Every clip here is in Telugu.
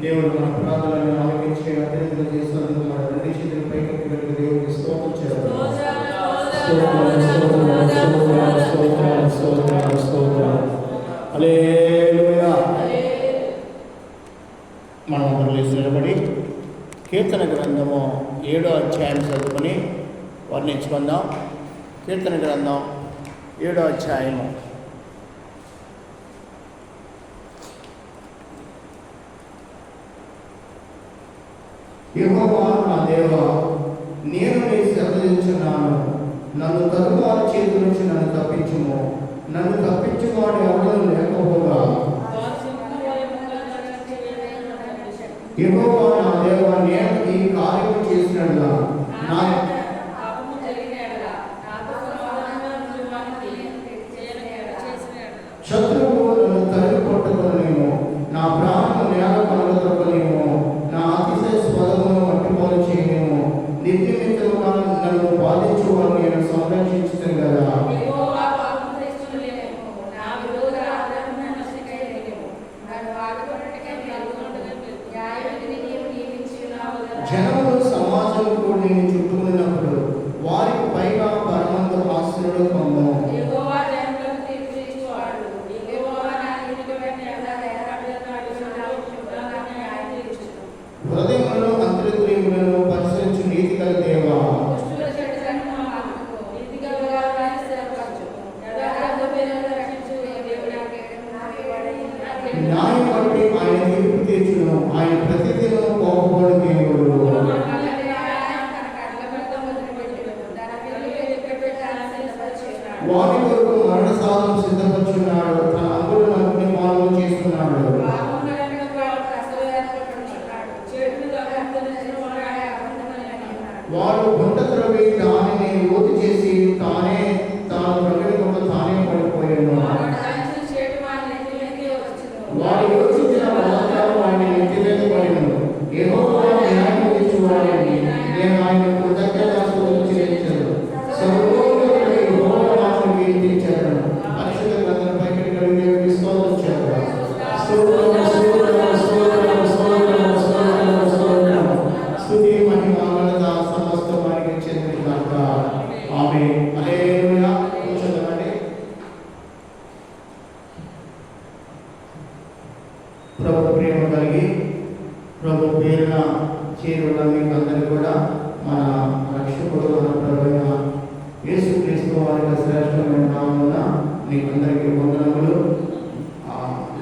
దేవుడు మన ప్రార్థనలను ఆలకించి అత్యంత చేసినందుకు మన రెండు చేతుల పైకి దేవుడికి స్తోత్రం చేద్దాం. హల్లెలూయా. మనం అందరూ లేచి నిలబడి కీర్తన గ్రంథము 7వ అధ్యాయం చదువుకొని వర్ణించుకుందాం. కీర్తన గ్రంథం 7వ అధ్యాయము. యెహోవా నా దేవా, నేను నీ శరణుచున్నాను. నన్ను తరువారి చేతి నుంచి నన్ను తప్పించుము. నన్ను తప్పించువాడు ఎవరు లేకపోగా. యెహోవా నా దేవా, నేను ఈ కార్యం చేసినట్లా నా శత్రువు నన్ను తల్లి కొట్టుకోలేము. నా ప్రాణము నేల కొనగొట్టలేము. నా అతిశయ స్వరమును మట్టిపాలు చేయలేము. నిర్నిమిత్తముగా నన్ను బాధించువారు నేను సంరక్షించుతాను కదా. జనములు సమాజం కూడా నేను చుట్టుకున్నప్పుడు వారికి పైగా పరమంత ఆశ్రయుడు పొందము. హృదయములను అంతర్గ్రీములను పరిశీలించు నీతి గల దేవా, న్యాయం బట్టి ఆయన తీర్పు తీర్చును. ఆయన ప్రతిదినం కోపపడు దేవుడు. వారి కొరకు మరణ సాధనం సిద్ధపరుచున్నాడు. తన అంగులను అగ్నిపాలు చేస్తున్నాడు. వాడు గుంట త్రవ్వి దానిని లోతు చేసి తాను ప్రకటనలో తానే పడిపోయాను. వాడు యోచించిన వాగ్దానం వాడిని నెత్తి మీద పడిను. యెహోవా న్యాయం తీర్చువాడని నేను ఆయన కృతజ్ఞతాస్తుతులు చెల్లించాను. సర్వోన్నతుడైన యెహోవా నామమును కీర్తించాను. పరిశుద్ధ గ్రంథంపై దేవునికి స్తోత్రం చేద్దాం. స్తుతి మహిమ ఘనత సమస్తమానికి చెందినగాక. ఆమేన్. హల్లెలూయా. కూర్చోండి. ప్రభు ప్రేమ కలిగి ప్రభు పేరున చేరున్న మీకు అందరికీ కూడా మన రక్షకుడు మన ప్రభువైన యేసుక్రీస్తు వారి శ్రేష్టమైన నామమున మీకు అందరికీ వందనములు.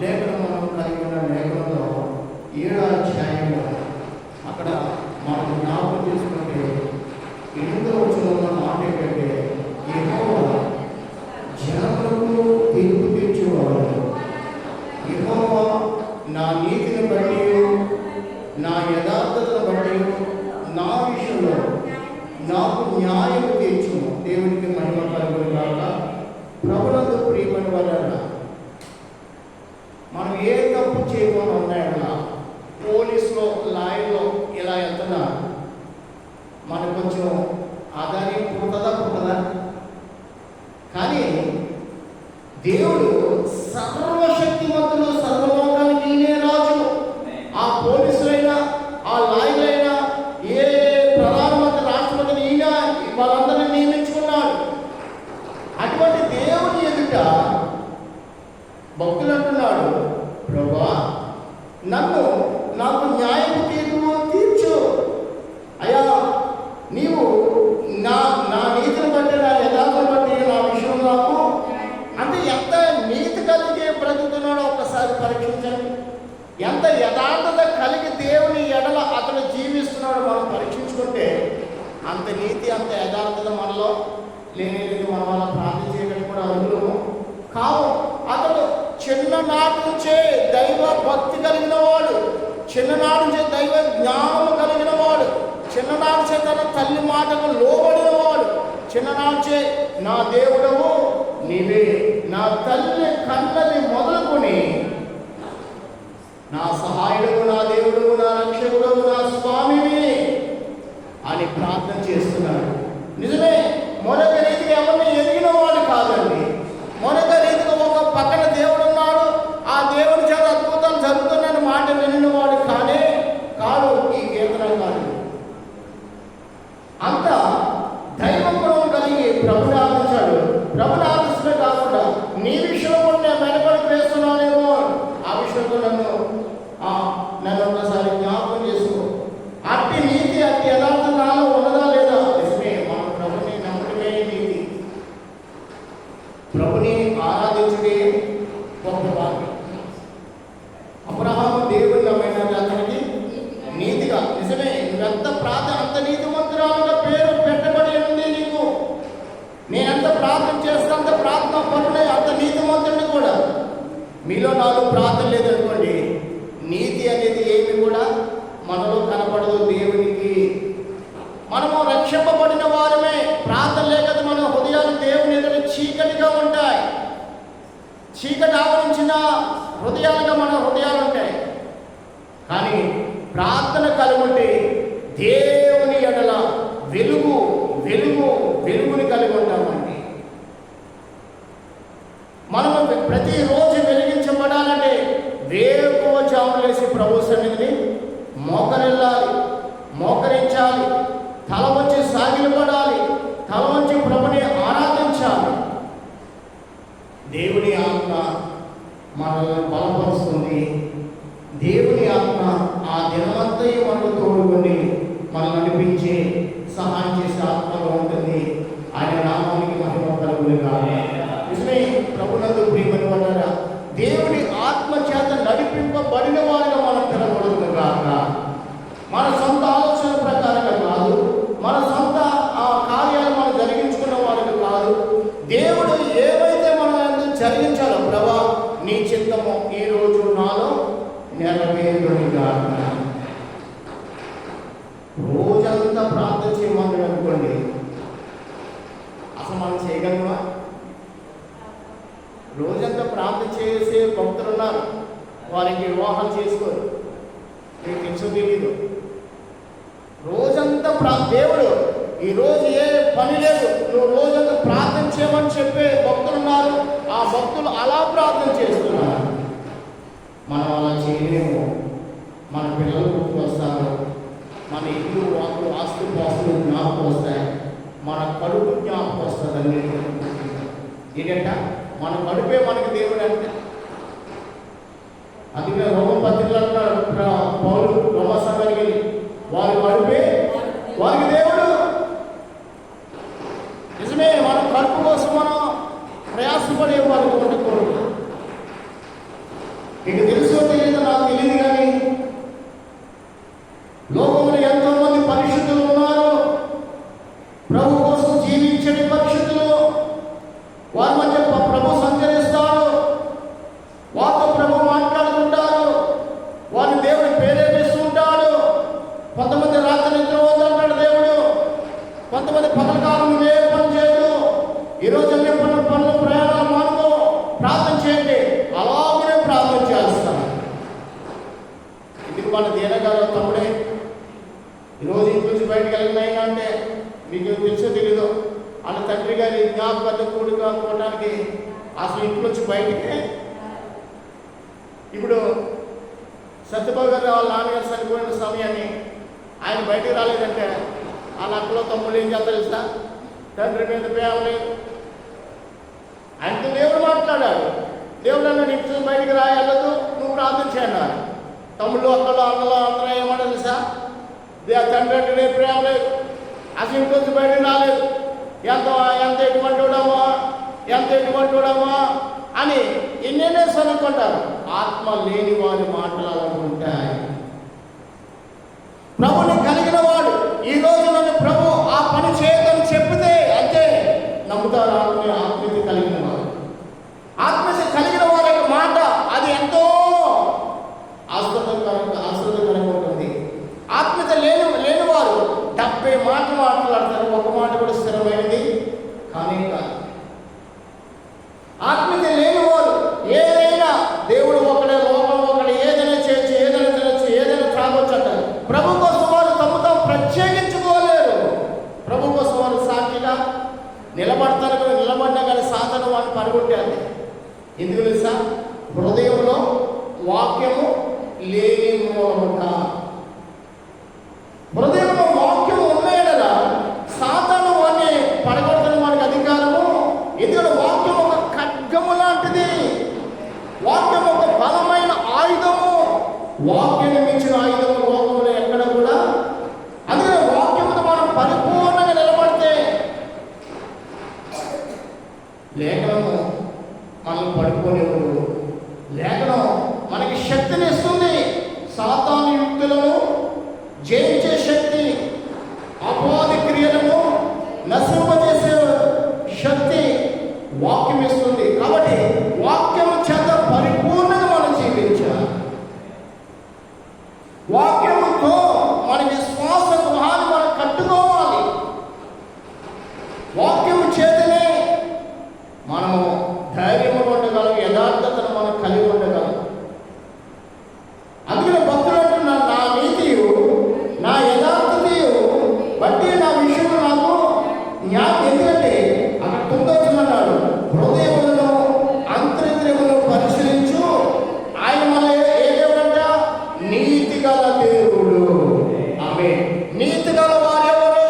లేఖనం మనం కలిగి ఉన్న లేఖనంలో 7వ అధ్యాయంలో అక్కడ మనం జ్ఞాపకం చేసుకుంటే 8వ వచనంలో మాట ఏంటంటే, యెహోవా జనములకు తీర్పు తీర్చువాడు. యెహోవా నా నీతిని బట్టి నా యథార్థతను బట్టి నా విషయంలో నాకు న్యాయం తీర్చుము. దేవునికి మహిమ కలుగును గాక. ప్రభునందు ప్రియమైన వారలారా, మనం ఏ తప్పు చేయకుండా ఉన్నాయన్నా పోలీసులో లాయర్లో ఇలా వెళ్తున్నా మనకు కొంచెం ఆదాయం పుట్టదా? కానీ దేవుడు సర్వశక్తిమంతుడు, సర్వలోకానికి ఈయనే రాజు. ఆ పోలీసులైనా ఆ లాయర్లైనా ఏ ప్రధానమంత్రి రాష్ట్రపతిని ఈయన వాళ్ళందరినీ నియమించుకున్నాడు. అటువంటి దేవుని ఎదుట భక్తులు అంటున్నాడు, ప్రభువా నాకు న్యాయపు తీర్పు తీర్చు. అయ్యా, నీవు నా నీతిని బట్టి నా యథార్థం బట్టి నా విషయం నాకు అంటే ఎంత నీతి కలిగి బ్రతుకుతున్నాడో ఒక్కసారి పరీక్షించండి. ఎంత యథార్థత కలిగి దేవుని ఎడల అతను జీవిస్తున్నాడో మనం పరీక్షించుకుంటే అంత నీతి అంత యథార్థత మనలో లేని మన వల్ల ప్రార్థన చేయడం కూడా అర్హులము కావు. అతడు చిన్ననాటి నుంచే దైవ భక్తి కలిగిన వాడు, చిన్ననాటి నుంచే దైవ జ్ఞానము కలిగిన వాడు, చిన్ననాటి నుంచే తన తల్లి మాటకు లోబడిన వాడు, చిన్ననాటి నుంచే నా దేవుడవు నీవే, నా తల్లి కన్నది మొదలుకొని నా సహాయుడు, నా దేవుడు, నా రక్షకుడు, నా స్వామివి అని ప్రార్థన చేస్తున్నాడు. నిజమే, మొదటి రీతిగా ఎవరిని ఎదిగిన వాడు కాదండి. మొదటి రీతిగా ఒక పక్కన దేవుడు ఉన్నాడు, ఆ దేవుని చేత అద్భుతాలు జరుగుతున్నాయని మాట వినిన వాడు కానీ భాషతో నన్ను ఒకసారి జ్ఞాపకం చేసుకో. అట్టి నీతి, అట్టి యథార్థం నాలో ఉన్నదా లేదా? నిజమే, మన ప్రభుని నమ్మడమే నీతి. ప్రభుని ఆరాధించడే గొప్ప భాగ్యం. అబ్రహాము దేవుని నమ్మిన అతనికి నీతిగా, నిజమే, నువ్వెంత ప్రార్థన, అంత నీతిమంతురాలుగా పేరు పెట్టబడి ఉంది నీకు. నేనెంత ప్రార్థన చేస్తే అంత ప్రార్థన పరుడే, అంత నీతిమంతుడిని కూడా. మీలో నాలుగు ప్రార్థన లేదనుకోండి, నీతి అనేది ఏమి కూడా మనలో కనపడదు దేవునికి. మనము రక్షింపబడిన వారమే, ప్రార్థన లేక మన హృదయాలు దేవుని ఎదుట చీకటిగా ఉంటాయి. చీకటి ఆవరించిన హృదయాలుగా మన హృదయాలు ఉంటాయి. కానీ ప్రార్థన కలుగుంటే దేవుని ఎడల వెలుగు వెలుగు వెలుగుని కలిగి ఉంటామండి. మనము ప్రతిరోజు వెలిగించబడాలంటే వేకువజాములేసి ప్రభు సన్నిధిని మోకరిల్లాలి, మోకరించాలి, తల వంచి సాగిలపడాలి, తల వంచి ప్రభుని ఆరాధించాలి. దేవుని ఆత్మ మనల్ని బలపరుస్తుంది. దేవుని ఆత్మ ఆ దినమంతా మనకు తోడుకొని మనల్ని నడిపించే సహాయం చేసే ఆత్మగా ఉంటుంది. ఆయన నామానికి మహిమ కలుగునుగా. నిజమే, ప్రభునందు ప్రియమైన వాళ్ళారా, దేవుని ఆత్మ చేత నడిపింపబడిన వారిగా మనం పిలవబడును కాక. మన సొంత ఆలోచన ప్రకారంగా కాదు, మన సొంత కార్యాలు మనం జరిగించుకున్న వారికి కాదు. దేవుడు ఏవైతే మనం జరిగించాలో, ప్రభా నీ చిత్తము ఈరోజు నాలో నెరవేరుని కాక. రోజంతా ప్రార్థన చేయమని అనుకోండి, అసలు మనం చేయగలమా? రోజంతా ప్రార్థన చేసే భక్తులు ఉన్నారు, వారికి వివాహాలు చేసుకోరు. మీకు తెలుసు తెలీదు. రోజంతా దేవుడు ఈరోజు ఏ పని లేదు, నువ్వు రోజంతా ప్రార్థన చేయమని చెప్పే భక్తులు ఉన్నారు. ఆ భక్తులు అలా ప్రార్థన చేస్తున్నారు. మనం అలా చేయలేము. మన పిల్లలు గుర్తు వస్తారు, మన ఇల్లు వాకులు ఆస్తు పాస్తులు జ్ఞాపకం వస్తాయి, మన కడుపు జ్ఞాపకం వస్తుంది. ఏంటంట మన కడుపే మనకి దేవుడు అంటే. అందుకే రోమ పత్రికలు అంటారు పౌలు రోమ సంఘానికి, వారి కడుపే వారికి దేవుడు. నిజమే, మన కడుపు కోసం మనం ప్రయాసపడే వారికి ఉండకూడదు. నీకు తెలుసో తెలియదు, నాకు తెలియదు, కానీ లోకంలో ఎంతో మంది పరిశుద్ధులు ఉన్నారు. ప్రభు కోసం జీవించే పరిశుద్ధులు, వారి మధ్య ప్రభు సంచరిస్తాడు, వారితో ప్రభు మాట్లాడుతుంటారు, వారిని దేవుడు ప్రేరేపిస్తుంటాడు. కొంతమంది రాత్రి నిద్ర వద్దంటాడు దేవుడు, కొంతమంది పథకాలను ఏ పని చేయదు. ఈరోజు అన్ని పనులు ప్రయాణాలు మానుకో, ప్రార్థన చేయండి. అలాగే ప్రార్థన చేస్తాను. ఇది మన దేనగారు తమ్ముడే ఈరోజు ఇంటి నుంచి బయటకు వెళ్ళినాయినా అంటే మీకు తెలుసో తెలీదు, వాళ్ళ తండ్రి గారి జ్ఞాపకత కూడుకోవడానికి అసలు ఇంటి నుంచి బయటికి. ఇప్పుడు సత్యబాబు గారు వాళ్ళ నాన్నగారు చనిపోయిన సమయాన్ని ఆయన బయటికి రాలేదంటే వాళ్ళ అక్కలో తమ్ముళ్ళు ఏం చేస్తారు తెలుసా? తండ్రి మీద ప్రేమ లేదు. ఆయనతో దేవుడు మాట్లాడాడు. దేవుడు అన్నాడు, ఇంటి నుంచి బయటికి రాయలేదు, నువ్వు ప్రార్థన చేయన్నారు. తమ్ముళ్ళు అక్కలు అన్నలు అందరూ ఏమంటారు తెలుసా? తండ్రి అంటే ప్రేమ లేదు, అసలు ఇంటి నుంచి బయటికి రాలేదు, ఎంత ఎటువంటి వాడమ్మా అని ఎన్నెన్నో చదువుకుంటారు. ఆత్మ లేని వారి మాటలు అలా ఉంటాయి. ప్రభుని కలిగిన వాడు ఈరోజు నన్ను ప్రభు ఆ పని చేయదని చెప్తే అంతే నమ్ముతారు. ఆత్మీయత కలిగిన వారు, ఆత్మీయత కలిగిన వారి యొక్క మాట అది ఎంతో ఆశ్చర్యకరంగా ఉంటుంది. ఆత్మీయత లేని వారు 70 మాటలు మాట్లాడతారు, ఒక మాట కూడా స్థిరమైనది కానీ కాదు. ఆత్మీయత లేని వారు ఏదైనా దేవుడు ఒకడే, లోకం ఒకటి, ఏదైనా చేయొచ్చు, ఏదైనా తినచ్చు, ఏదైనా త్రాగొచ్చు అంటారు. ప్రభు కోసం వారు తమ తాము ప్రత్యేకించుకోలేరు. ప్రభు కోసం వారు సాక్షిగా నిలబడతారు. నిలబడినా కానీ సాధన వారిని పడగొట్టారు. ఎందుకు తెలుసా? హృదయంలో వాక్యము లేని మూలముట. హృదయంలో వాక్యం ఉన్నాయి కదా, సాతాను వాడిని పడగొడుతున్న వాడికి అధికారము. ఎందుకంటే వాక్యం ఒక ఖడ్గము లాంటిది, వాక్యం ఒక బలమైన ఆయుధం. వాక్యాన్ని మించిన ఆయుధం లోకంలో ఎక్కడ కూడా. అందుకే వాక్యంతో మనం పరిపూర్ణంగా నిలబడితే లేఖనము మనల్ని పడుకోనివ్వదు. లేఖనం మనకి శక్తిని ఇస్తుంది. సాతాను యుక్తులను జయించే శక్తి, అపవాది క్రియలను నశింపజేసే శక్తి వాక్యం ఇస్తుంది. కాబట్టి వాక్యం చేత పరిపూర్ణంగా మనం జీవించాలి. వాక్యముతో మన విశ్వాస గృహాన్ని మనం కట్టుకోవాలి. వాక్యము చేతనే మనము ధైర్యము ఉండగలం, యథార్థతను మనం కలిగి ఉండగలం. అందుకని భక్తులు అంటున్నారు, నా నీతియు నా యథార్థతయు బట్టి నా విషయంలో నాకు జ్ఞానం. ఎందుకంటే అక్కడ 9 అన్నాడు, హృదయములను అంతరింద్రియములను పరిశీలించు. ఆయన మన ఏ దేవుడంట? నీతి గల దేవుడు. ఆమె నీతి గల వారెవరో,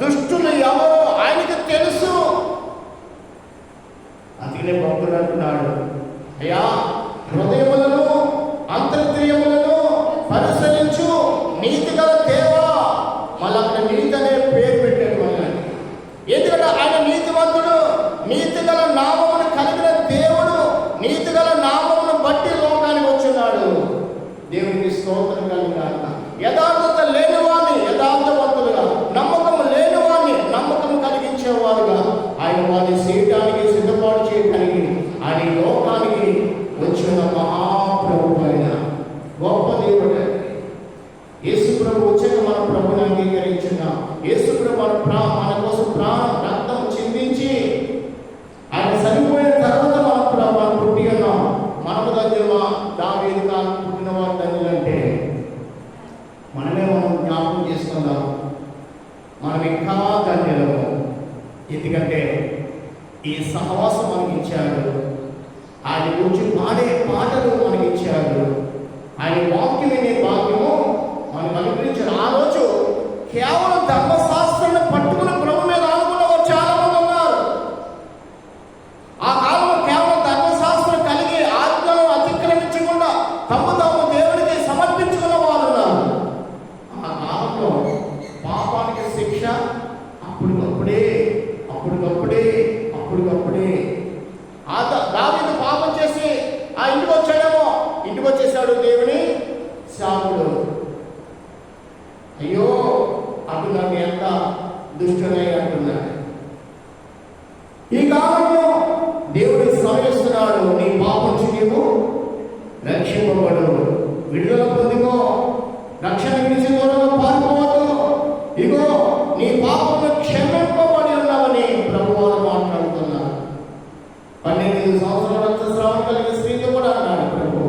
దుష్టులు ఎవరో ఆయనకి తెలుసు. అందుకనే భక్తుడు అంటున్నాడు, అయ్యా హృదయములను అంతరింద్రియములను పరిశీలించు, నీతి గల దేవా. మళ్ళీ అక్కడ నీతి అనే పేరు పెట్టాడు మళ్ళీ. ఎందుకంటే ఆయన నీతివంతుడు, నీతి గల నామమును కలిగిన దేవుడు. నీతి గల నామమును బట్టి లోకానికి వచ్చున్నాడు. దేవునికి స్తోత్రం కలిగిన. యథార్థత లేనివాడిని యథార్థవంతులుగా, నమ్మకం లేనివాడిని నమ్మకం కలిగించేవారుగా ఆయన వారిని చేయడానికి సిద్ధపాటు చేయగలిగి ఆయన లోకానికి వచ్చిన మహాప్రభు, ఆయన గొప్ప దేవుడు. యేసు ప్రభు వచ్చాక మన ప్రభుని అంగీకరించిన యేసు ప్రభు మన కోసం ప్రాణం రక్తం చిందించి ఆయన చనిపోయిన తర్వాత మనం పుట్టి ఉన్నాం. మనము ధన్యుమా? దావీదు కాలం పుట్టిన వారు ధన్యులంటే మనం జ్ఞాపకం చేసుకుందాం. మనం ఇంకా ధన్యులము. ఎందుకంటే ఈ సహవాసం మనకి ఇచ్చాడు. ఆయన గురించి పాడే పాటలు మనకి ఇచ్చాడు. ఆయన వాక్యం వినే భాగ్యము మనకు అనుగ్రహించాడు. ఆ రోజు కేవలం ధర్మశాస్త్రాన్ని పట్టుకుని ప్రభు మీద ఆనుకున్న వారు చాలా మంది ఉన్నారు. ఆ కాలంలో కేవలం ధర్మశాస్త్రం కలిగి ఆజ్ఞలను అతిక్రమించకుండా తమ దేవుడికి సమర్పించుకున్న వారు ఉన్నారు. ఆ కాలంలో పాపానికి శిక్ష అప్పటికప్పుడే. దావీదు పాపం చేసి ఆ ఇంటికి వచ్చాడేమో, ఇంటికి వచ్చేసాడు దేవుని శాపుడు. అయ్యో అంటున్నాడు, ఎంత దుష్టునై అంటున్నాడు. ఈ కాలంలో దేవుడు సమయిస్తున్నాడు, నీ పాపం నుంచి నీవు రక్షింపబడు, విడుదల పొందుకో, రక్షణ విడిచి దూరంగా పారిపోవద్దు. ఇగో నీ పాపము క్షమింపబడి ఉన్నావని ప్రభువారు మాట్లాడుతున్నారు. 12 సంవత్సరాల రక్తస్రావం కలిగిన స్త్రీతో కూడా అన్నాడు ప్రభు.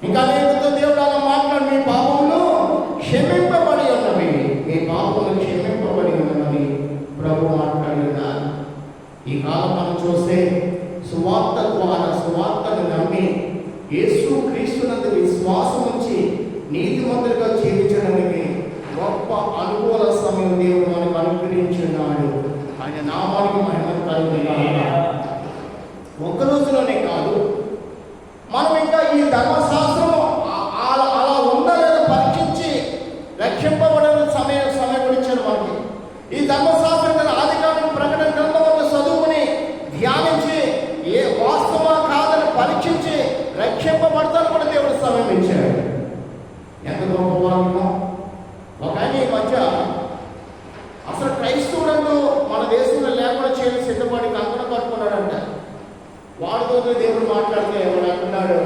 ఇంకా అనేకతో దేవుడు అలా మాట్లాడు, మీ పాపములు క్షమింపబడి ఉన్నవి, మీ పాపములు క్షమింపబడి ఉన్నవి ప్రభు మాట్లాడుతున్నారు. ఈ కాలం మనం చూస్తే సువార్త ద్వారా, సువార్తను నమ్మి యేసు క్రీస్తునందు విశ్వాసం ఉంచి నీతిమంతులుగా జీవించడానికి గొప్ప అనుకూల సమయం దేవుడు మనకు అనుగ్రహించున్నాడు. ఆయన నామానికి మహిమను కలుగుతున్నాడు. ఒక్క రోజులోనే కాదు, మనం ఇంకా ఈ ధర్మశాస్త్రము అలా ఉందా లేదా పరీక్షించి రక్షింపబడిన సమయం ఇచ్చారు మనకి. ఈ ధర్మశాస్త్రం కదా ఆదికాండం ప్రకటన గ్రంథం చదువుకుని ధ్యానించి ఏ వాస్తవా కాదని పరీక్షించి రక్షింపబడతాను కూడా దేవుడు సమయం ఇచ్చాడు. ఎంత గొప్ప వాక్యం. ఒక ఆయన ఈ మధ్య అసలు క్రైస్తవుడు మన దేశంలో లేకుండా చేయని సిద్ధపడి కంకణం కట్టుకున్నాడంట. వాడితో దేవుడు మాట్లాడితే వాడు అంటున్నాడు,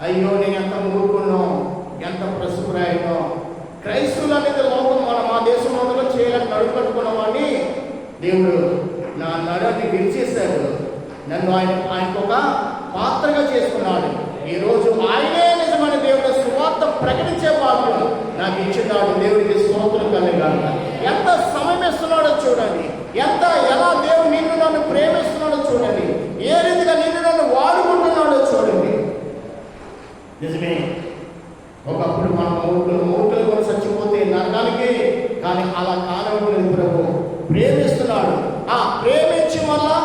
అయ్యో నేను ఎంత మూర్ఖున్నో, ఎంత ప్రసుకురాయినో. క్రైస్తవులు అనేది లోకం మా దేశంలో చేయాలని నడుపు కట్టుకున్న వాడిని దేవుడు నా నడుని విరిచేశాడు. నన్ను ఆయనకు ఒక పాత్రగా చేసుకున్నాడు. ఈరోజు ఆయనే నిజమైన దేవుడు సువార్త ప్రకటించే పాత్ర నాకు ఇచ్చినాడు. దేవుడికి స్తోత్రం కలగాలి. ఎంత సమయం ఇస్తున్నాడో చూడండి, ఎలా దేవుడు నిన్ను నన్ను ప్రేమిస్తున్నాడో చూడండి, ఏ రీతిగా నిన్ను నన్ను వాడుకుంటున్నాడో చూడండి. నిజమే, ఒకప్పుడు మన మూటలు కూడా చచ్చిపోతే నరకానికి, కానీ అలా కానివ్వలేదు. ప్రభు ప్రేమిస్తున్నాడు. ఆ ప్రేమించి మళ్ళా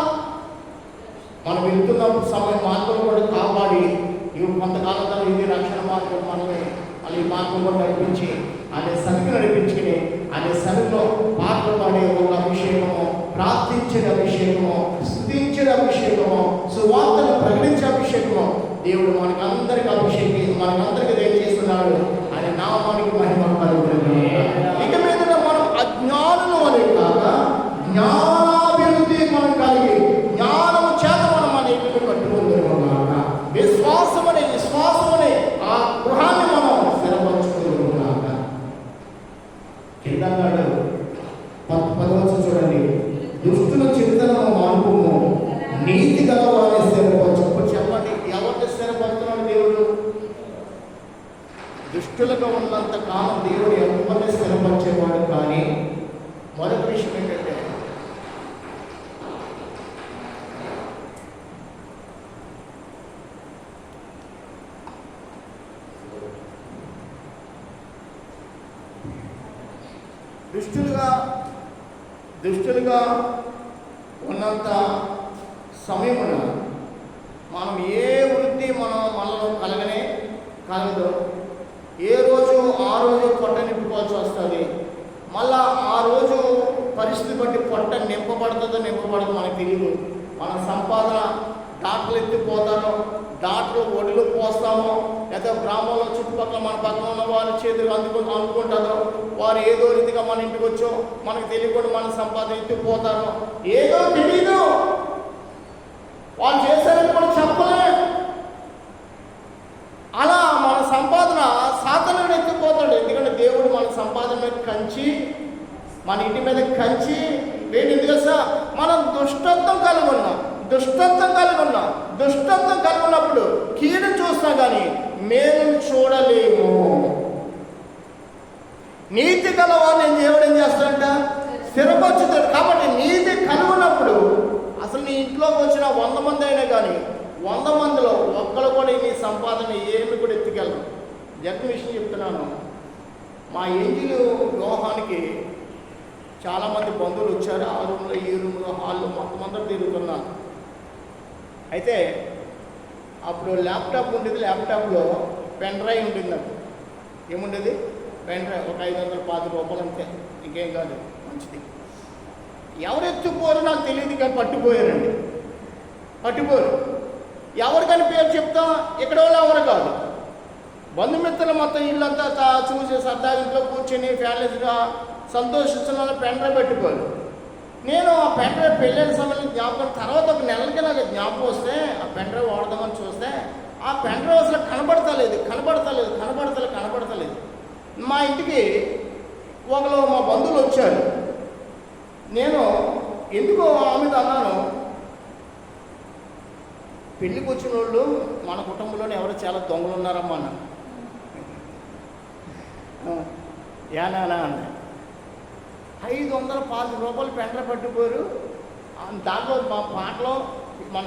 మనం వెళ్తున్నప్పుడు సమయం మాత్రం కూడా కాపాడి ఇవి కొంతకాలం తర్వాత ఇది రక్షణ మార్గం మనమే మళ్ళీ మార్గం కూడా నడిపించి అనే సరికి నడిపించుకుని అనే సరిలో పాటలు పాడే ఒక అభిషేకము, ప్రార్థించిన అభిషేకము, స్తుతించిన అభిషేకము, సువార్తను ప్రకటించే అభిషేకము దేవుడు మనకందరికి మనకందరికి దయచేస్తున్నాడు. ఆయన నామానికి మహిమ కలుగుతుంది. ఇక మీద మనం అజ్ఞానులు అనే కాక జ్ఞానాభివృద్ధి మనం కలిగి జ్ఞానము చేత మనం మన ఇంటిని కట్టుకుంటున్నాం. విశ్వాసం అనే ఆ గృహాన్ని మనం స్థిరపరచుకుంటున్నాం. కింద 10 చూడండి, దుష్టుల చింతనము మానుకుము, నీతి గలవారిని స్థిరపరచు. చెప్పండి, ఎవరిని స్థిరపడుతున్నాడు దేవుడు? దుష్టులుగా ఉన్నంత కాలం దేవుడు ఎవరిని స్థిరపరిచేవాడు. కానీ మరొక విషయం ఏంటంటే, దుష్టులుగా ఉన్నంత సమయమున మనం ఏ వృత్తి మనలో కలగదు. ఏ రోజు ఆ రోజు పొట్ట నింపుకోవాల్సి వస్తుంది. మళ్ళా ఆ రోజు పరిస్థితి బట్టి పొట్ట నింపబడుతుందో మనకు తెలియదు. మన సంపాదన డాక్టర్లు ఎత్తిపోతారో, డాక్టర్లు ఒడిలో పోస్తామో, లేదా గ్రామంలో చుట్టుపక్కల మన పక్కన ఉన్న వారి చేతులు అనుకుంటారో, వారు ఏదో రీతిగా మన ఇంటికి వచ్చో మనకు తెలియకుండా మన సంపాదన ఎత్తిపోతారో, ఏదో తెలీదు. వాళ్ళు చేశారని కూడా చెప్పలే. అలా మన సంపాదన సాతానుడు ఎత్తిపోతాడు. ఎందుకంటే దేవుడు మన సంపాదన మీద కంచి, మన ఇంటి మీద కంచి వేడి. ఎందుకు మనం దుష్టత్వం కలిగి ఉన్నప్పుడు కీడు చూస్తాం కానీ మేలు చూడలేము. నీతి గలవాడిని దేవుడు ఏం చేస్తాడంట? స్థిరపరుచుతాడు. కాబట్టి నీతి కనుగొన్నప్పుడు అసలు నీ ఇంట్లోకి వచ్చిన 100 మంది అయినా కానీ 100 మందిలో ఒక్కరు కూడా నీ సంపాదన ఏమి కూడా ఎత్తుకెళ్ళరు. జగన్ విషయం చెప్తున్నాను. మా ఏంజిలు వివాహానికి చాలామంది బంధువులు వచ్చారు. ఆ రూమ్లో, ఈ రూమ్లో, హాల్లో మొత్తం అందరూ తిరుగుతున్నారు. అయితే అప్పుడు ల్యాప్టాప్ ఉండేది. ల్యాప్టాప్లో పెన్ డ్రైవ్ ఉంటుంది. నాకు ఏముండేది? Pen drive. ఒక 500 రూపాయలు అంతే, ఇంకేం కాదు. మంచిది. ఎవరు ఎత్తుకోరు నాకు తెలియదు, కానీ పట్టుకోరు. ఎవరికని పేరు చెప్తాం, ఇక్కడ వాళ్ళు ఎవరు కాదు. బంధుమిత్రులు మొత్తం ఇల్లంతా చూసి సరదా ఇంట్లో కూర్చొని ఫ్యామిలీస్గా సంతోషిస్తున్న పెన్ డ్రైవ్ పెట్టుకోరు. నేను ఆ పెన్ డ్రైవ్ పెళ్ళైన సమయంలో జ్ఞాపకం, తర్వాత ఒక నెలలకి నాకు జ్ఞాపకం వస్తే ఆ పెన్ డ్రైవ్ వాడదామని చూస్తే ఆ పెన్ డ్రైవ్ అసలు కనబడతలేదు. మా ఇంటికి ఒకరు మా బంధువులు వచ్చారు. నేను ఎందుకో ఆమెతో అన్నాను, పెళ్ళికి వచ్చిన వాళ్ళు మన కుటుంబంలోనే ఎవరు చాలా దొంగలు ఉన్నారమ్మా అన్న. యానా అన్న 540 రూపాయలు పెండ్ర పట్టుకోరు. దాంట్లో మా పాటలో మా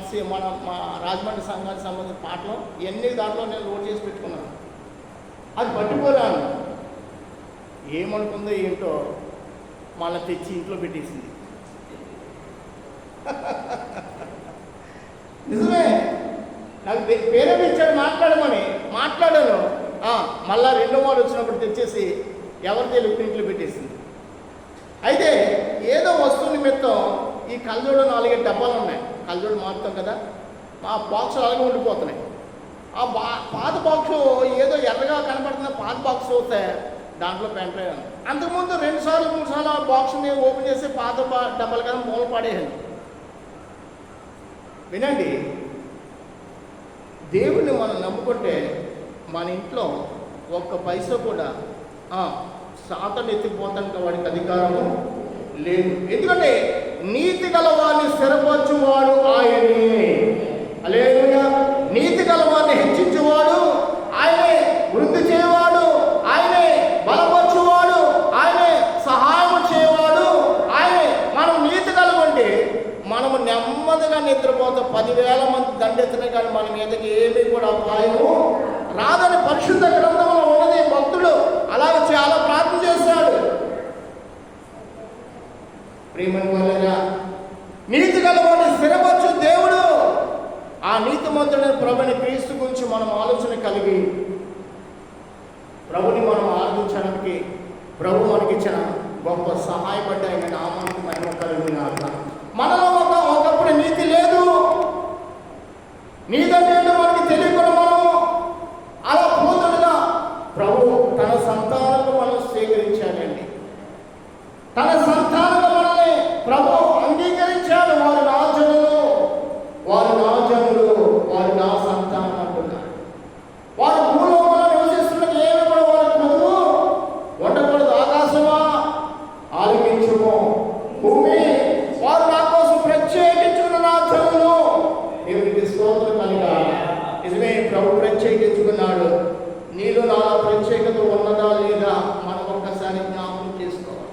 రాజమండ్రి సంఘానికి సంబంధించిన పాటలు ఇవన్నీ దాంట్లో నేను లోడ్ చేసి పెట్టుకున్నాను. అది పట్టుకోరాను. ఏమనుకుందో ఏంటో మళ్ళీ తెచ్చి ఇంట్లో పెట్టేసింది. నిజమే, నాకు పేరే ఇచ్చాడు మాట్లాడాను. మళ్ళా 2వ వారు వచ్చినప్పుడు తెచ్చేసి ఎవరి తెలియదు ఇంట్లో పెట్టేసింది. అయితే ఏదో వస్తువు నిమిత్తం ఈ కళ్ళజోడు 4 డబ్బాలు ఉన్నాయి. కళ్ళజోడు మారుతాం కదా, ఆ బాక్సులు అలాగే ఉండిపోతున్నాయి. ఆ పాత బాక్సు ఏదో ఎర్రగా కనపడుతున్న పాత బాక్స్ వస్తే దాంట్లో పెన్ డ్రైవ్. అంతకుముందు 2 సార్లు 3 సార్లు ఆ బాక్స్ని ఓపెన్ చేసి పాత డబ్బాలు కదా మూల పడేయాలి. వినండి, దేవుణ్ణి మనం నమ్ముకుంటే మన ఇంట్లో ఒక్క పైసా కూడా సాతాను ఎత్తిపోతానికి వాడికి అధికారము లేదు. ఎందుకంటే నీతి గలవాడిని స్థిరపరచువాడు ఆయనే. హల్లెలూయా. నీతి గలవాడిని హెచ్చించువాడు ఆయనే, వృద్ధి చేయవాడు ఆయనే, బలపరచువాడు ఆయనే, సహాయం చేయవాడు ఆయనే. మనం నీతి కలవంటే మనము నెమ్మదిగా నిద్రపోతాం. 10,000 మంది దండెత్తిన కానీ మన మీదకి ఏమీ కూడా అపాయము రాదని పరిశుద్ధ గ్రంథంలో ఉన్నది. భక్తుడు అలాగే చాలా ప్రార్థన చేశాడు. ప్రియమైన వాళ్ళరా, నీతి గలవాడిని స్థిరపరచు దేవుడు. ఆ నీతిమంతుడైన ప్రభుని క్రీస్తు గురించి మనం ఆలోచన కలిగి ప్రభుని మనం ఆరాధించడానికి ప్రభు మనకిచ్చిన గొప్ప సహాయపడ్డ ఆయన నామానికి మహిమ కలుగుగాక. మనలో ఒకప్పుడు నీతి లేదు, నీదంటే మనకి తెలియకుండా మనము అలా పూతులుగా ప్రభు తన సంతానంలో మనం స్వీకరించాడండి. తన సంతానంలో మనల్ని ప్రభు అంగీకరించాడు. వారు నా జనులు, వారు నా జనులు, వారు నా సంతానం అంటున్నారు. వారు భూలోకంలో నివసిస్తున్నది ఏమి కూడా వారి ముందు ఉండకూడదు. ఆకాశమా ఆలకించుము, భూమి వారు నా కోసం ప్రత్యేకించుకున్న నా జనులు. దేవునికి స్తోత్రం కలుగాక. నిజమే, ప్రభు ప్రత్యేకించుకున్నాడు. నీలో నా ప్రత్యేకత ఉన్నదా లేదా మనం ఒక్కసారి జ్ఞాపకం చేసుకోవాలి.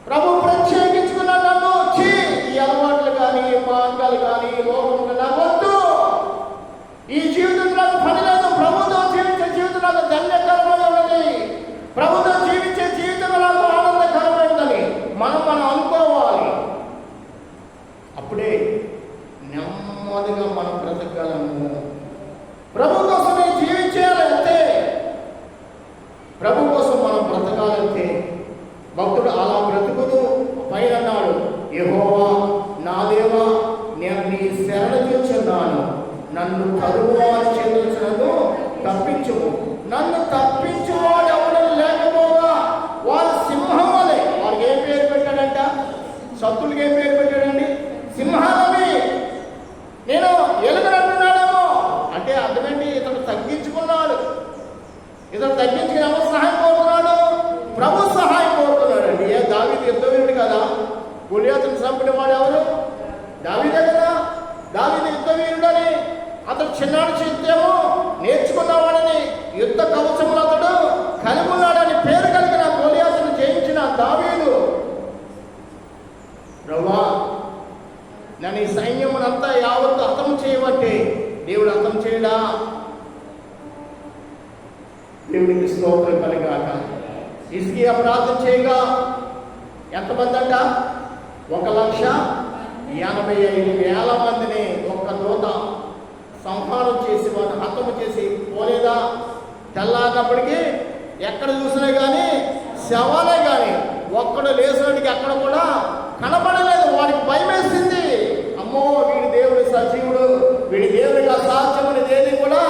ప్రభు ప్రత్యేకించుకున్నాడు. నన్ను వచ్చి ఈ అలవాట్లు కానీ, మార్గాలు కానీ, లోకంలో నాకు వద్దు, ఈ జీవితం నాకు పని లేదు, ప్రభుతో జీవించే జీవితం నాకు ధన్యకరమై ఉన్నది, ప్రభుతో జీవించే జీవితం నాకు ఆనందకరమైందని మనం అనుకోవాలి. అప్పుడే నెమ్మదిగా మనం బ్రతకగలము. ప్రభు కోసమే జీవించాలి అంతే. ప్రభు కోసం మనం బ్రతకాలంటే భక్తుడు అలా బ్రతుకుతూ పైన అన్నాడు, యెహోవా నా దేవా, నేను నీ శరణ చూచున్నాను, నన్ను కరువారి చేతులను తప్పించుము. నన్ను తప్పించువాడు ఎవరు లేకపోగా వారు సింహం వలె. వారికి ఏం పేరు పెట్టాడంట? శత్రువులకి ఏం పేరు పెట్టాడండి? సింహాలని. నేను ఎలుగునంటున్నాడేమో అంటే అర్థమేంటి? ఇతను తగ్గించుకున్నాడు. ఇతను తగ్గించుకుని ఎవరు సహాయం కోరుతున్నాడు? ప్రభు సహాయం కోరుతున్నాడు అండి. దావీదు యుద్ధవీరుడు కదా. గొలియాతును చంపిన వాడు ఎవరు? దావీదే కదా. దావీదు యుద్ధవీరుడని, అతడు చిన్నాడు చేతేమో నేర్చుకున్నవాడని, యుద్ధ కవచములు అతడు కలిగి ఉన్నాడని పేరు కలిగిన గొలియాతును జయించిన దావీదు, ప్రభువా నన్ను ఈ సైన్యమునంతా యావత్తు హతం చేయబట్టి దేవుడు హతం చేయడా? దేవుడికి స్తోత్రం కలుగాక. హిజ్కియా ప్రార్థన చేయగా ఎంతమంది అంట? 1,85,000 మందిని ఒక్క దూత సంహారం చేసి వారిని హతము చేసి పోలేదా? తెల్లారినప్పటికీ ఎక్కడ చూసినా కానీ శవాలే కానీ ఒక్కడు లేచినడికి ఎక్కడ కూడా కనపడలేదు. వాడికి భయం వేసింది. అమ్మో, వీడి దేవుడు సజీవుడు, వీడి దేవుడికి అసాధ్యమైనది ఏది కూడా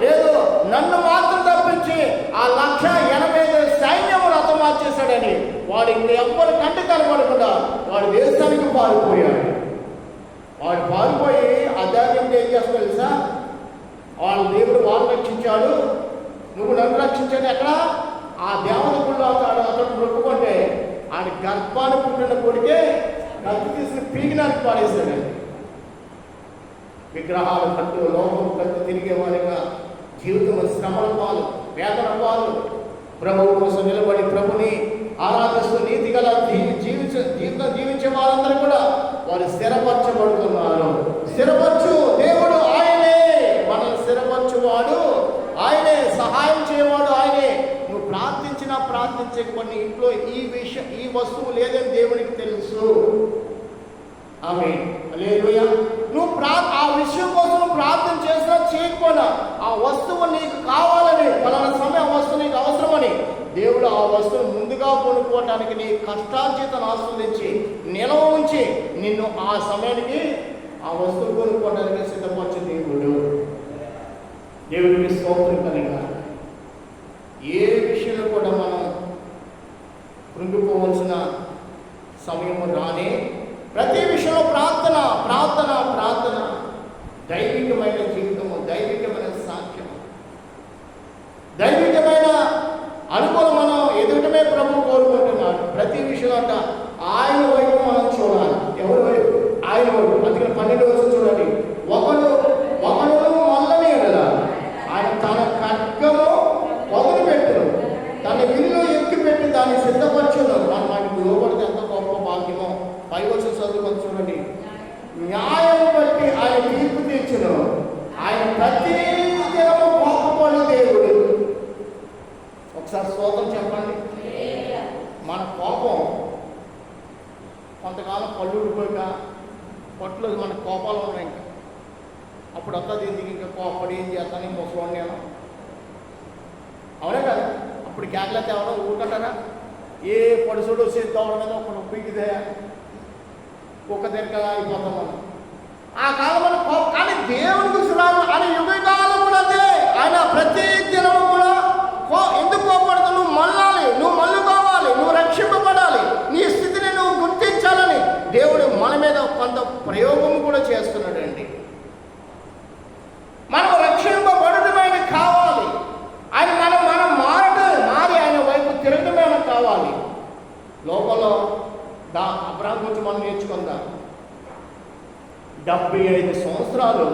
లేదు, నన్ను మాత్రం తప్పించి ఆ 1,80,000 సైన్యమును హతమార్చేశాడని వాడు ఇంకెవ్వరు కంటి కనపడకుండా వాడి దేశానికి పారిపోయాడు. వాడు పారిపోయి అధ్యాత్మిక ఏం చేస్తాడు తెలుసా? వాళ్ళ దేవుడు వాళ్ళు రక్షించాడు, నువ్వు నన్ను రక్షించాడు. ఎక్కడ? ఆ దేవత గుళ్ళు అతడు మొక్కుకుంటే ఆయన గర్భాన్ని పుట్టిన కొడికే కత్తి తీసుకుని పీకినానికి పాడేశాడండి. విగ్రహాలు కట్టు, లోకం కట్టు తిరిగేవాడిగా జీవితం శ్రమల పాలు, వేదన పాలు. ప్రభువు కోసం నిలబడి ప్రభుని ఆరాధిస్తూ నీతి గల జీవితం జీవించే వారందరూ కూడా వారు స్థిరపరచబడుతున్నారు. స్థిరపరచు దేవుడు ఆయనే, మనల్ని స్థిరపరచువాడు ఆయనే, సహాయం చేయవాడు ఆయనే. నువ్వు ప్రార్థించే కొన్ని ఇంట్లో ఈ వస్తువు లేదని దేవునికి తెలుసు. ఆమేన్, హల్లెలూయా. నువ్వు ఆ విషయం కోసం ప్రార్థన చేసినా చేయకపోయినా ఆ వస్తువు నీకు కావాలని, పలానా సమయం ఆ వస్తువు నీకు అవసరమని దేవుడు ఆ వస్తువును ముందుగా కొనుక్కోవటానికి నీ కష్టార్జితను ఆస్వాదించి నిలవ ఉంచి నిన్ను ఆ సమయానికి ఆ వస్తువు కొనుక్కోవడానికి సిద్ధపరచు దేవుడు. దేవుడికి స్తోత్రం కలుగాక. ఏ విషయంలో కూడా మనం కృంగిపోవలసిన సమయం రానే. ప్రతి విషయంలో ప్రార్థన ప్రార్థన ప్రార్థన. దైవికమైన జీవితము, దైవికమైన సాక్ష్యము, దైవికమైన అనుకూలం మనం ఎదుటమే ప్రభు కోరుకుంటున్నాడు. ప్రతి విషయంలో అంట ఆయన వైపు మనం చూడాలి. ఎవరి వైపు? ఆయన వైపు. అందుకని 12వ వచనం చూడండి. ఒకడు మల్లని ఎడలా ఆయన తన ఖడ్గము వదిలిపెట్టును, తన విల్లు ఎక్కిపెట్టి దాన్ని సిద్ధపరచును. మనకి లోపలికి ఎంత గొప్ప భాగ్యమో. 5వ వచనం చదువుకొని చూడండి. న్యాయం బట్టి ఆయన తీర్పు తీర్చును, ఆయన ప్రతి దినము కోపపడు దేవుడు. ఒకసారి స్తోత్రం చెప్పండి. మన కోపం కొంతకాలం పళ్ళు ఊడిపోయాక పొట్టలో మన కోపాలు ఉన్నాయి. అప్పుడు వస్తుంది ఎందుకు ఇంకా కోపడి ఏం చేస్తాను ముసలోని నేను, అవునే కదా. అప్పుడు కేకలైతే ఎవరో ఊరుకుంటారా? ఏ పడుసుడు సిద్ధవడం మీద ఒక నొప్పికిదే కుక్క తిరగ అయిపోతాం మనం. ఆ కాలం కానీ దేవుడికి సురాలు ఆయన యుగ కాలం కూడా అదే. ఆయన ప్రతి దినము కూడా ఎందుకు కోపడతావు? నువ్వు మళ్ళాలి, నువ్వు మళ్ళుకోవాలి, నువ్వు రక్షింపబడాలి, నీ స్థితిని నువ్వు గుర్తించాలని దేవుడు మన మీద కొంత ప్రయోగం కూడా చేస్తున్నాడండి. మనం రక్షింపబడటమైన కావాలి, ఆయన మనం మారి ఆయన వైపు తిరగటమైన కావాలి. లోకంలో అబ్రాహాం గురించి మనం నేర్చుకుందాం. 75 సంవత్సరాలు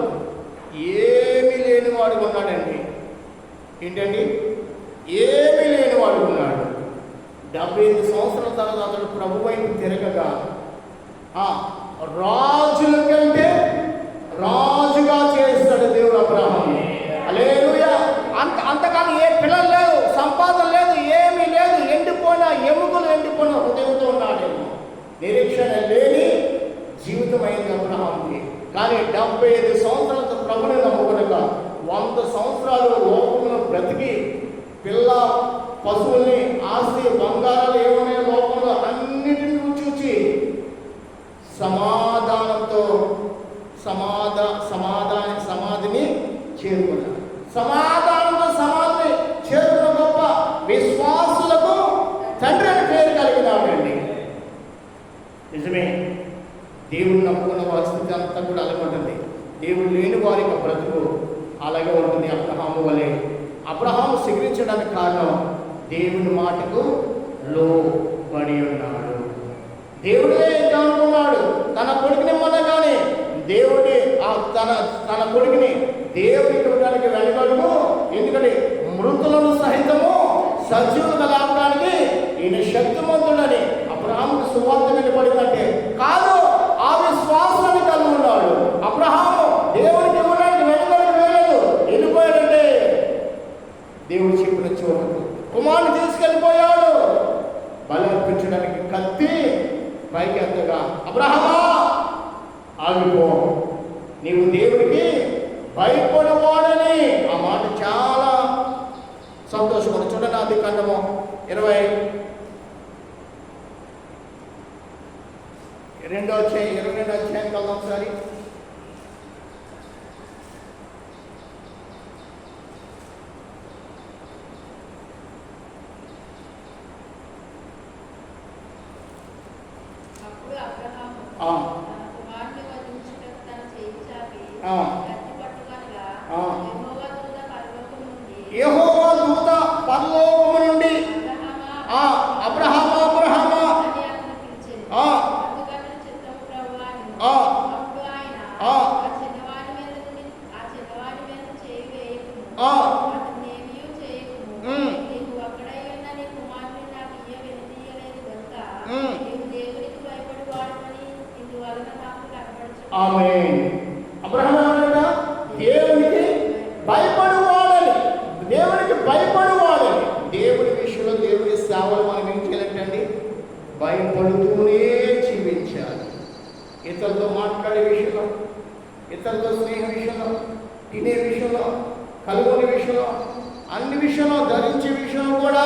ఏమీ లేనివాడు ఉన్నాడండి. ఏంటండి? ఏమీ లేనివాడు ఉన్నాడు. 75 సంవత్సరాల తర్వాత అతడు ప్రభు వైపు తిరగగా రాజుల కంటే రాజుగా చేస్తాడు దేవుడు అబ్రాహాంని. హల్లెలూయా. అంతకాలం ఏ పిల్లలు లేదు, సంపాదన లేదు, ఏమీ లేదు, ఎండిపోయిన ఎముకలు ఎండిపోయిన హృదయంతో ఉన్నాడేమో. నిరీక్షణ లేని జీవితం అయింది అబ్రాహాంకి. కానీ 75 సంవత్సరాలతో ప్రభుని నమ్ముకునగా 100 సంవత్సరాలు లోకంలో బ్రతికి పిల్ల పశువుల్ని ఆస్తి బంగారాలు ఏమనే లోకంలో అన్నిటిని చూచి సమాధానంతో సమాధిని చేరుకున్నాడు. సమాధిని చేరుకున్న గొప్ప విశ్వాసులకు తండ్రి అని పేరు కలిగినాడండి. నిజమే, దేవుడు నమ్ముకున్న వారి స్థితి అంతా కూడా అలాగే ఉంటుంది. దేవుడు లేని వారి యొక్క బ్రతుకు అలాగే ఉంటుంది. అబ్రహాము వలె. అబ్రహాము స్వీకరించడానికి కారణం దేవుని మాటకు లోబడి ఉన్నాడు. దేవుడే అనుకున్నాడు తన కొడుకుని ఇవ్వనగానే దేవుడి తన కొడుకుని దేవుడికి ఇవ్వడానికి వెనకడుగు. ఎందుకంటే మృతులను సహితము సజీవులుగా లాగడానికి ఈయన శక్తిమంతుడని అబ్రహాముకు సువార్త వినపడిందంటే కాదు, ఆ విశ్వాసాన్ని కలిగి ఉన్నాడు. అబ్రహాము దేవుడికి ఇవ్వడానికి వెనకడుగు వేయలేదు. వెళ్ళిపోయాడంటే దేవుడు చెప్పిన చోటుకు కుమారుని తీసుకెళ్ళిపోయాడు. బలి అర్పించడానికి కత్తి పైకి ఎత్తగా అబ్రహామా ఆగిపో, నీవు దేవుడికి భయపడవాడని. ఆ మాట చాలా సంతోషపడు. చూడండి ఆది కాండము 22వ అధ్యాయం కల్లా ఒకసారి. యెహోవా దూత పరలోకము నుండి అబ్రహామా ఆమేన్. అబ్రహాము ఏమన్నాడు? దేవునికి భయపడువాడని. దేవునికి భయపడువాడని. దేవుడి విషయంలో దేవుడి సేవలు మనం ఏం చేయాలంటే భయపడుతూనే జీవించాలి. ఇతరులతో మాట్లాడే విషయంలో, ఇతరులతో స్నేహ విషయంలో, తినే విషయంలో, కలుగుని విషయంలో, అన్ని విషయంలో, ధరించే విషయంలో కూడా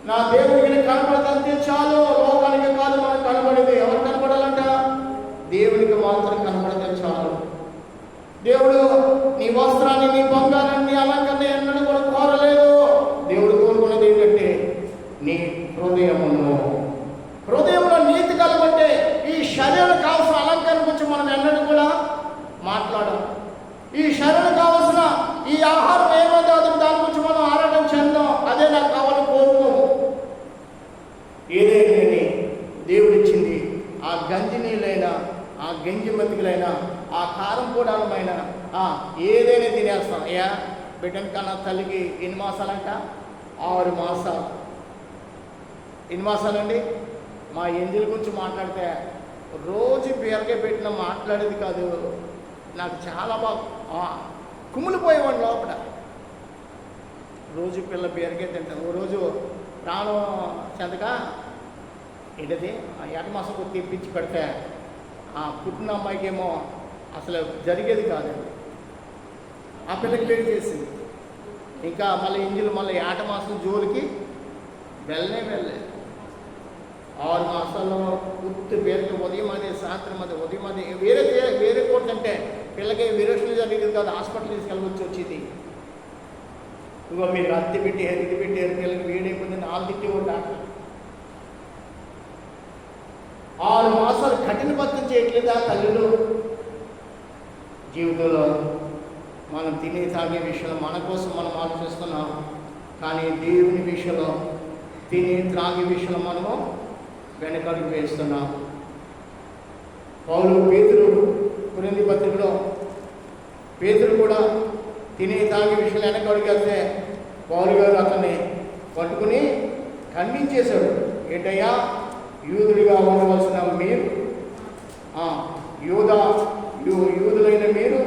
నా దేవుడికి కనపడదంతే చాలు. లోకానికి కాదు మనకు కనపడేది. ఎవరు కనపడాలంట? దేవుడికి మాత్రం కనపడితే చాలు. దేవుడు నీ వస్త్రాన్ని, నీ బంగారాన్ని, అలంకరణ ఎన్నడూ కూడా కోరలేదు. దేవుడు కోరుకున్నది ఏంటంటే నీ హృదయంలో నీతి కలగంటే ఈ శరీరం కావాల్సిన అలంకరణ గురించి మనం ఎన్నడూ కూడా మాట్లాడం. ఈ శరీరం కావాల్సిన ఈ ఆహారం ఏమైతే దాని గురించి మనం ఆరాటం చెందాం. అదే నాకు కావాలని కోరుకోము. ఏదైనా దేవుడిచ్చింది ఆ గంజి నీళ్ళైనా, ఆ గంజి మెతుకులైనా, ఆ కారం పూడాలమైన ఏదైనా తినేస్తాం. బిడ్డని కన్నా తల్లికి ఎన్ని మాసాలంట? 6 మాసాలు. ఎన్ని మాసాలండి? మా ఎంజిల గురించి మాట్లాడితే రోజు బీరకాయ పెట్టిన మాట్లాడేది కాదు. నాకు చాలా బాగా కుమ్ములిపోయేవాడు లోపల. రోజు పిల్ల బీరకాయ తింటాను. ఓ రోజు ప్రాణం చెందక ఏంటది 7 మాసం తెప్పించి పెడితే పుట్టిన అమ్మాయికి ఏమో అసలు జరిగేది కాదండి. ఆ పిల్లకి పెళ్లి చేసింది. ఇంకా మళ్ళీ ఇంజులు మళ్ళీ 8 మాసం జోలికి వెళ్ళలేదు. 6 మాసాల్లో పూర్తి పేరుతో ఉదయం అది సాయంత్రం అది ఉదయం అది వేరే కోర్టు అంటే పిల్లకి విరోచన జరిగేది కాదు, హాస్పిటల్ తీసుకెళ్ళవచ్చి వచ్చేది. ఇగో మీరు అద్దె పెట్టారు, ఇది పెట్టారు, పిల్లకి వేడైపోయింది, 4 తిట్టేవాడు డాక్టర్. 6 మాసాలు కఠిన భక్తి చేయట్లేదా తల్లులు? జీవితంలో మనం తినే తాగే విషయంలో మన కోసం మనం ఆలోచిస్తున్నాం, కానీ దేవుని విషయంలో తినే త్రాగే విషయంలో మనము వెనకడుగు వేస్తున్నాం. పేతురు కొరింథీ పత్రికలో పేతురు కూడా తినే తాగే విషయంలో వెనకడుగు వేస్తే పౌలు గారు అతన్ని పట్టుకుని ఖండించేశాడు. ఏంటయ్యా, యూదుడిగా ఉండవలసిన మీరు, యూదులైన మీరు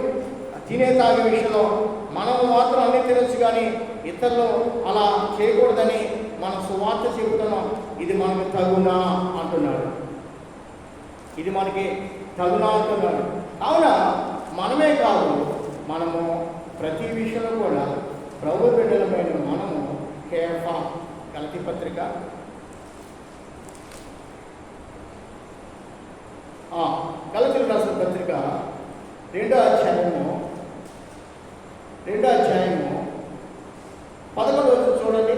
తినే తాగే విషయంలో మనము మాత్రం అన్నీ తినచ్చు, కానీ ఇతరులు అలా చేయకూడదని మనం సువార్త చెబుతున్నాం. ఇది మనకి తగునా అంటున్నాడు. ఇది మనకి తగునా అంటున్నాడు. కావున మనమే కాదు, మనము ప్రతి విషయంలో కూడా ప్రభు బిడ్డలమైన మనము కేఫా గలతీ పత్రిక గలతీలు రాసిన పత్రిక 2వ అధ్యాయము 11వ చూడండి.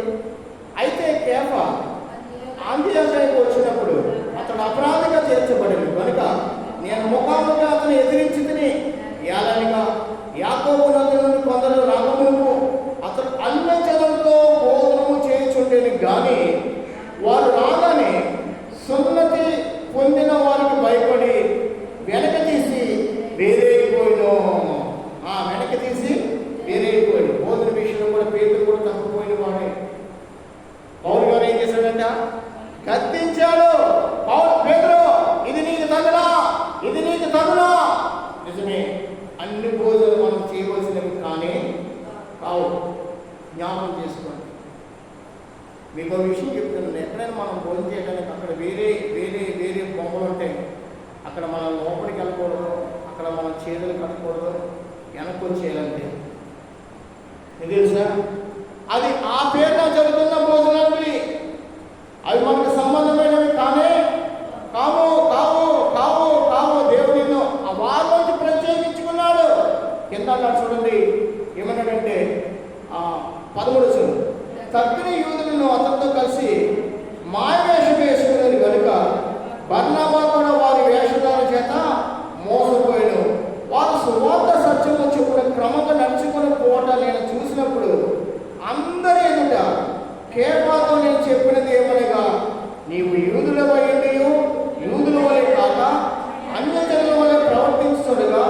అయితే కేఫా అంత్యోదయకు వచ్చినప్పుడు అతడు అపరాధిగా చేర్చబడింది కనుక నేను ముఖాముఖి అతను ఎదిరించి తిని ఏలనిగా యాకోబు నది నుండి కొందరు రాకమునుపు అతడు అన్యజనులతో భోజనము చేయుచుండేది, కానీ వారు రాగానే సున్నతి పొందిన వారికి భయపడి వెనక తీసి వేరైపోయిను. భోజన విషయంలో కూడా పేతురు కూడా తప్పిపోయిన వాడే. పౌలు గారు ఏం చేశాడంట? గద్దించాడు. పేతురు, ఇది నీకు తగునా? నిజమే, అన్ని భోజనాలు మనం చేయవలసినవి కానీ కావు. జ్ఞాపకం చేసుకోండి. మీకు విషయం చెప్తున్నాను. ఎక్కడైనా మనం భోజనం చేయడానికి అక్కడ వేరే బొమ్మలు ఉంటాయి. అక్కడ మనం లోపలికి వెళ్ళకూడదు, అక్కడ మనం చేతులు కట్టకూడదు, వెనక్కి వచ్చేయాలంటే. ఇది తెలుసా? అది ఆ పేరున జరుగుతున్న భోజనాలు అవి మనకు సంబంధమైనవి కావు. దేవుడు నిన్ను ఆ వారిలోంచి ప్రత్యేకించుకున్నాడు. కింద చూడండి ఏమన్నాడంటే 13 తగ్గిన యూదులను అతనితో కలిసి మాయవేషం వేసుకునేది కనుక బర్నబా కూడా వారి వేషధార చేత మోసపోయాడు. వారు సువార్త సత్యము చెప్పున క్రమంగా నడుచుకుని పోవటం నేను చూసినప్పుడు అందరి ఎదుట కేఫాతో నేను చెప్పినది ఏమనగా, నీవు యూదుల వలె కాక అన్యజనుల వలె ప్రవర్తించుగా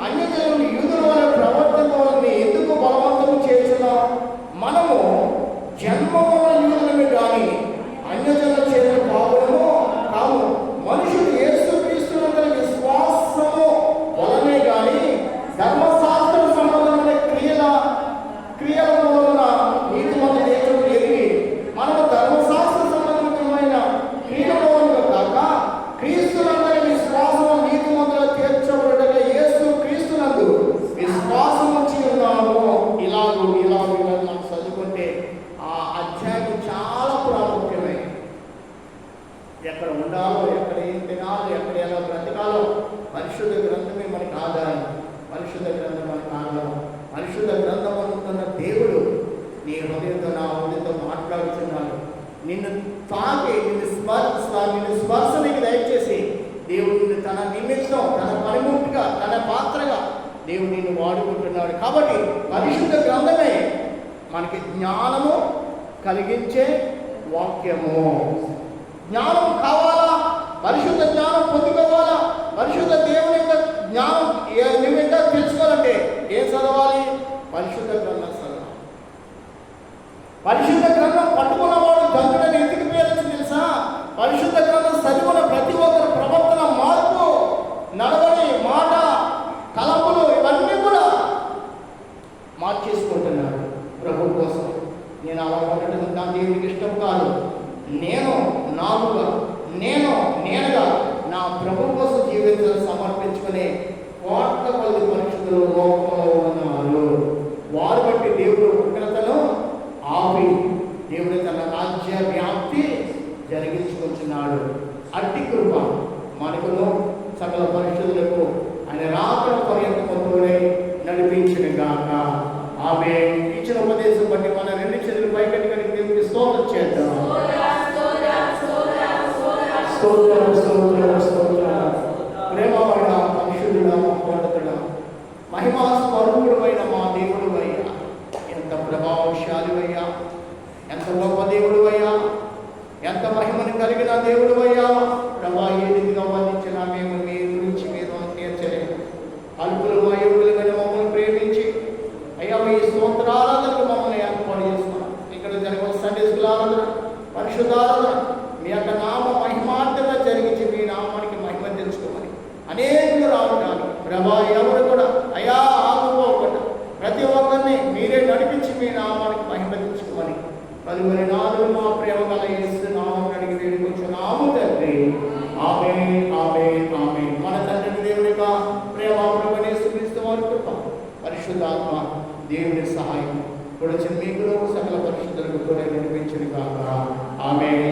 అన్యజనులు యూదుల వలె ప్రవర్తించవాలని ఎందుకు బలవంతము చేస్తున్నావు? మనము జన్మము యూదులమే కానీ అన్యజనుల చేసిన పాపము కాము. మనుషుడు యేసుక్రీస్తునందు విశ్వాసము వలనే కానీ ధర్మశాస్త్ర సంబంధమైన క్రియల వలన నీతి మన దేశంలో ఎదిగి మనము ధర్మశాస్త్ర సంబంధమైన క్రియల వలన కాక క్రీస్తునందరి విశ్వాసము నీతి మందులో తీర్చబడగా యేసు క్రీస్తునందు విశ్వాసం వచ్చి ఉన్నాము. ఇలాగూ మనం చదువుకుంటే ఆ అధ్యాయం చాలా ప్రాముఖ్యమైనది. ఎక్కడ ఉండాలో, ఎక్కడ ఏం తినాలో, ఎక్కడ ఎలా బ్రతకాలో పరిశుద్ధ గ్రంథమే మనకు ఆధారం. పరిశుద్ధ గ్రంథం అనుకున్న దేవుడు నీ హృదయంతో నా హృదయంతో మాట్లాడుతున్నాడు. నిన్ను స్పర్శ నీకు దయచేసి దేవుడు తన నిమిత్తం, తన పనిముట్టుగా, తన పాత్రగా దేవుడు నిన్ను వాడుకుంటున్నాడు. కాబట్టి పరిశుద్ధ గ్రంథమే మనకి జ్ఞానము కలిగించే వాక్యము. జ్ఞానం కావాలా? పరిశుద్ధ జ్ఞానం పొందుకోవాలా? పరిశుద్ధ దేవుని యొక్క జ్ఞానం నువ్వు తెలుసుకోవాలంటే ఏం చదవాలి? పరిశుద్ధ గ్రంథం చదవాలి. పరిశుద్ధ గ్రంథం పట్టుకున్నవాడు దంతుడని ఎందుకు పేరు తెలుసా? పరిశుద్ధ గ్రంథం చదివిన ప్రతి ఒక్కరు ప్రవర్తన మార్పు, నడవడి, మాట, తలంపులు ఇవన్నీ కూడా మార్చేసుకుంటున్నాడు ప్రభు కోసం. నేను అలా ఉండటం నా దేవునికి ఇష్టం కాదు. నేనుగా నా ప్రభు కోసం జీవితాన్ని సమర్పించుకునే కోట్ల మనుషులు లోకంలో ఉన్నారు. వారు బట్టి దేవుడు ఉగ్రతను ఆపి దేవుడు తన రాజ్య వ్యాప్తి జరిగించుకుంటున్నాడు. అట్టి కృప మనకును సకల పరిశుద్ధులకు ఆయన రాకడ పర్యంతముతోనే నడిపించిన గాక. ఆమె ఇచ్చిన ఉపదేశం బట్టి మన రెండు చేతులు పైకెత్తి దేవుడికి స్తోత్రం చేద్దాం. ప్రేమపడ పరిశుద్ధుడా, మహోన్నతుడా, మహిమా స్వరూపుడైన మా దేవుడు అయ్యా, ఎంత ప్రభావశాలి అయ్యా, ఎంత గొప్ప దేవుడు అయ్యా, ఎంత మహిమను కలిగిన దేవుడు అయ్యా. ప్రభా ఏ రీతిగా వర్ణించినా మేము మీ గురించి మీరు తీర్చలేము. అల్పులు అయోగులుగా మమ్మల్ని ప్రేమించి అయ్యా మీ స్తోత్రారాధనకు మమ్మల్ని ఏర్పాటు చేస్తున్నాం. ఇక్కడ జరిగే సండే స్కూల్ ఆరాధన, పరిశుద్ధారాధన మీ యొక్క నామ మహిమార్థంగా జరిగించి మీ నామానికి మహిమ తెలుసుకోమని అనేకులు రావటానికి ప్రభా ఎవరు కూడా అయా ఆగిపోకుండా ప్రతి ఒక్కరిని మీరే నడిపించి మీ నామానికి మహిమ తెలుసుకోమని పలువురి నాలుగు మా ప్రేమ గల యేసు నామం అడిగి వేడుకొచ్చున్నాము తండ్రి. ఆమేన్, ఆమేన్, ఆమేన్. మన తండ్రి దేవునిగా ప్రేమ యేసుక్రీస్తు వారి కృప పరిశుద్ధాత్మ దేవుని సహాయం కూడా మీకు సకల పరిశుద్ధులకు కూడా నడిపించును గాక. ఆమేన్.